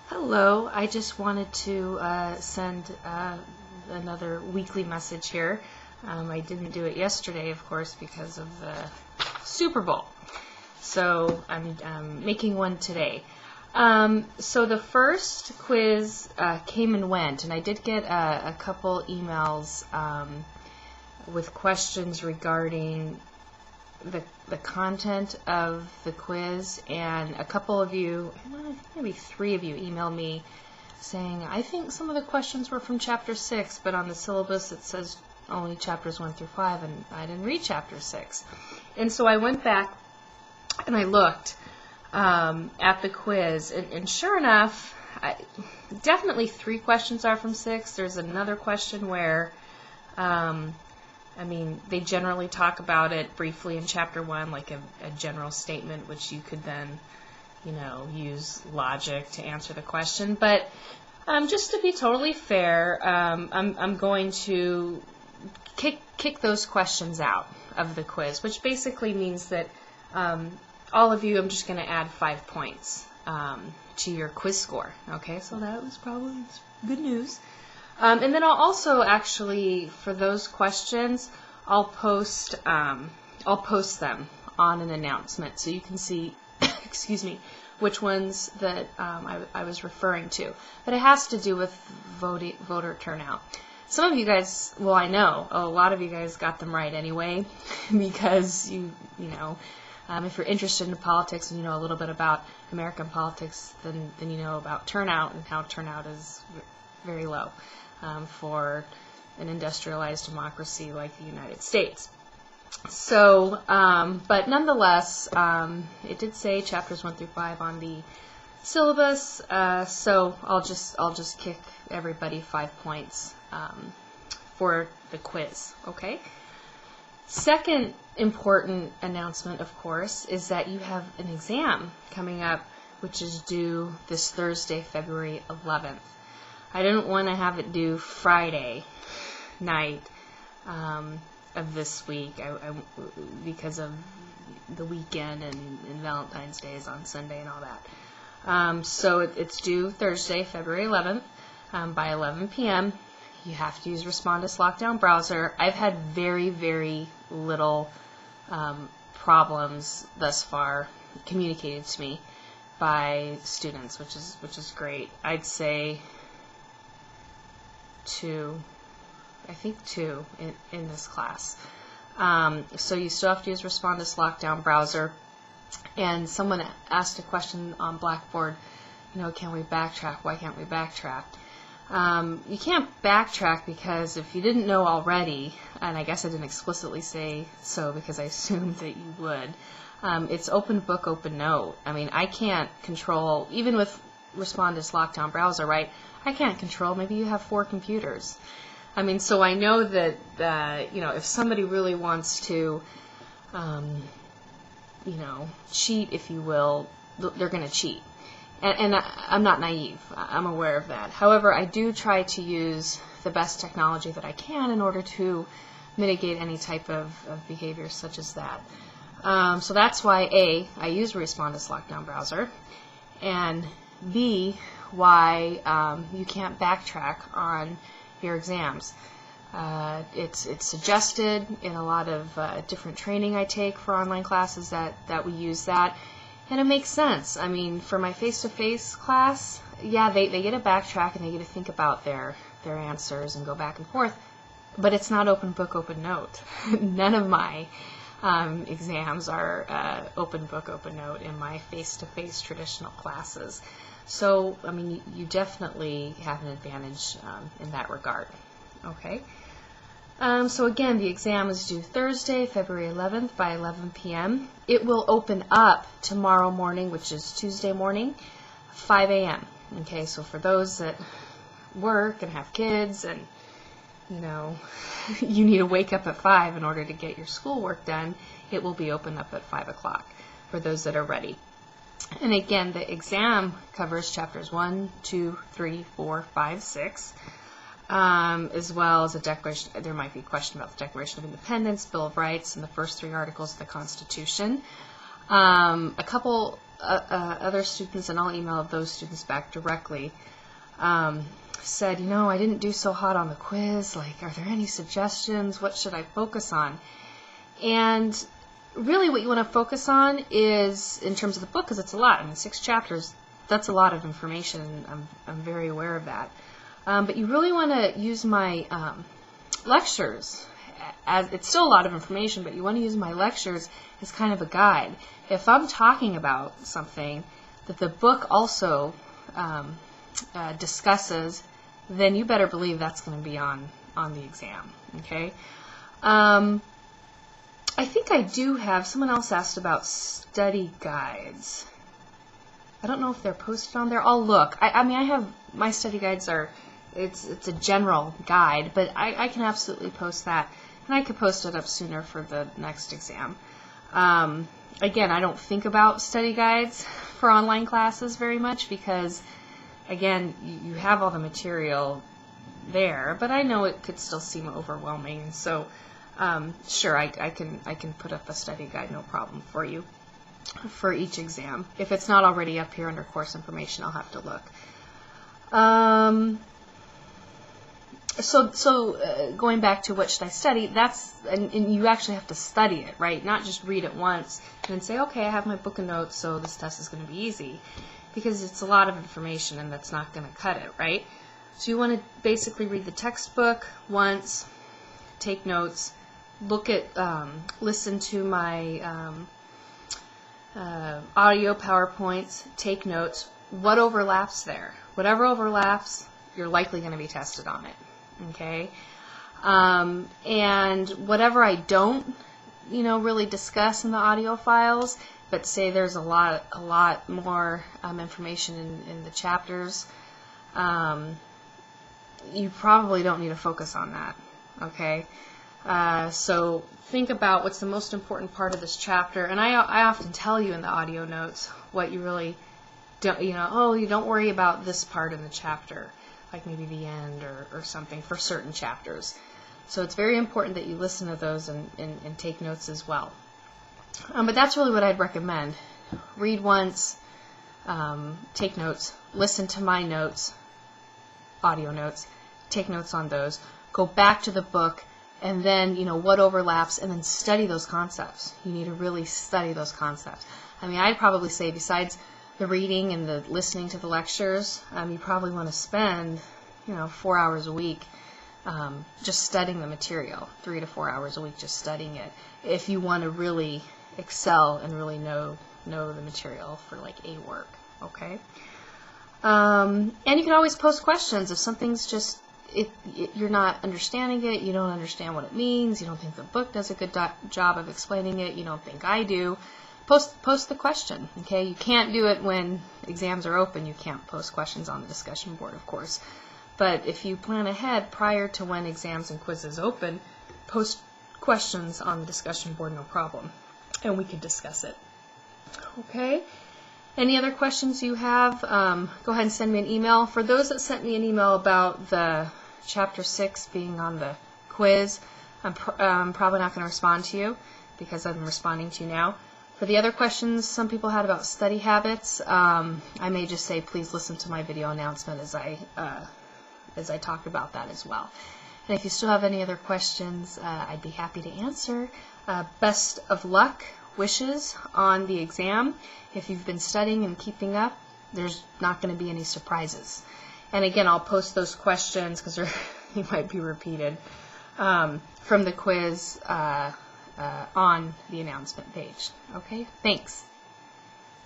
Hello, I just wanted to send another weekly message here. I didn't do it yesterday, of course, because of the Super Bowl. So I'm making one today. So the first quiz came and went, and I did get a couple emails with questions regarding the content of the quiz, and a couple of you, maybe 3 of you, emailed me saying, I think some of the questions were from Chapter 6, but on the syllabus it says only Chapters 1 through 5, and I didn't read Chapter 6. And so I went back and I looked at the quiz, and sure enough, definitely 3 questions are from 6. There's another question where they generally talk about it briefly in Chapter 1, like a general statement, which you could then, use logic to answer the question. But just to be totally fair, I'm going to kick those questions out of the quiz, which basically means that all of you, I'm just going to add 5 points to your quiz score. Okay, so that was probably good news. And then I'll also actually, for those questions, I'll post them on an announcement so you can see, excuse me, which ones that I was referring to. But it has to do with voter turnout. Some of you guys, well, I know a lot of you guys got them right anyway, because if you're interested in politics and you know a little bit about American politics, then you know about turnout and how turnout is very low for an industrialized democracy like the United States. So, but nonetheless, it did say Chapters 1 through 5 on the syllabus, so I'll just kick everybody 5 points for the quiz, okay? Second important announcement, of course, is that you have an exam coming up, which is due this Thursday, February 11th. I didn't want to have it due Friday night of this week because of the weekend and Valentine's Day is on Sunday and all that. So it's due Thursday, February 11th by 11 p.m. You have to use Respondus Lockdown Browser. I've had very, very little problems thus far communicated to me by students, which is great. I'd say 2 in this class. So you still have to use Respondus Lockdown Browser. And someone asked a question on Blackboard, can we backtrack? Why can't we backtrack? You can't backtrack because if you didn't know already, and I guess I didn't explicitly say so because I assumed that you would, it's open book, open note. I can't control, even with Respondus Lockdown Browser, right? I can't control, maybe you have 4 computers. So I know that, if somebody really wants to, cheat, if you will, they're going to cheat. And I'm not naive. I'm aware of that. However, I do try to use the best technology that I can in order to mitigate any type of behavior such as that. So that's why, A, I use Respondus Lockdown Browser, and B, why you can't backtrack on your exams. It's suggested in a lot of different training I take for online classes that we use that. And it makes sense. For my face-to-face class, yeah, they get to backtrack and they get to think about their answers and go back and forth. But it's not open book, open note. None of my exams are open book, open note in my face-to-face traditional classes. So, you definitely have an advantage in that regard. Okay? So again, the exam is due Thursday, February 11th by 11 p.m. It will open up tomorrow morning, which is Tuesday morning, 5 a.m. Okay, so for those that work and have kids and, you need to wake up at 5 in order to get your schoolwork done, it will be open up at 5 o'clock for those that are ready. And again, the exam covers Chapters 1, 2, 3, 4, 5, 6. As well as a declaration. There might be a question about the Declaration of Independence, Bill of Rights, and the first 3 articles of the Constitution. A couple other students, and I'll email those students back directly, said, I didn't do so hot on the quiz. Like, are there any suggestions? What should I focus on? And really what you want to focus on is, in terms of the book, because it's a lot. 6 chapters, that's a lot of information. I'm very aware of that. But you really want to use my lectures. It's still a lot of information, but you want to use my lectures as kind of a guide. If I'm talking about something that the book also discusses, then you better believe that's going to be on the exam. Okay. I think I do have, someone else asked about study guides. I don't know if they're posted on there. I'll look. I have, my study guides are, it's a general guide, but I can absolutely post that. And I could post it up sooner for the next exam. Again, I don't think about study guides for online classes very much because, again, you have all the material there, but I know it could still seem overwhelming. So, sure, I can put up a study guide, no problem, for you for each exam. If it's not already up here under course information, I'll have to look. So going back to what should I study, that's, and you actually have to study it, right? Not just read it once and then say, okay, I have my book of notes, so this test is going to be easy. Because it's a lot of information and that's not going to cut it, right? So you want to basically read the textbook once, take notes, look at, listen to my audio PowerPoints, take notes. What overlaps there? Whatever overlaps, you're likely going to be tested on it. Okay, and whatever I don't, really discuss in the audio files, but say there's a lot more information in the chapters, you probably don't need to focus on that. Okay, so think about what's the most important part of this chapter, and I often tell you in the audio notes what you really don't, you don't worry about this part in the chapter, like maybe the end or something for certain chapters. So it's very important that you listen to those and take notes as well. But that's really what I'd recommend. Read once, take notes, listen to my notes, audio notes, take notes on those, go back to the book, and then, what overlaps, and then study those concepts. You need to really study those concepts. I'd probably say besides the reading and the listening to the lectures, you probably want to spend, 4 hours a week just studying the material, 3 to 4 hours a week just studying it, if you want to really excel and really know the material for like A work, okay? And you can always post questions if something's just, if you're not understanding it, you don't understand what it means, you don't think the book does a good job of explaining it, you don't think I do. Post the question, okay? You can't do it when exams are open. You can't post questions on the discussion board, of course. But if you plan ahead prior to when exams and quizzes open, post questions on the discussion board, no problem. And we can discuss it. Okay? Any other questions you have, go ahead and send me an email. For those that sent me an email about the Chapter 6 being on the quiz, I'm probably not going to respond to you because I'm responding to you now. For the other questions some people had about study habits, I may just say please listen to my video announcement as I talk about that as well. And if you still have any other questions, I'd be happy to answer. Best of luck, wishes on the exam. If you've been studying and keeping up, there's not going to be any surprises. And again, I'll post those questions because they might be repeated from the quiz on the announcement page. Okay, thanks.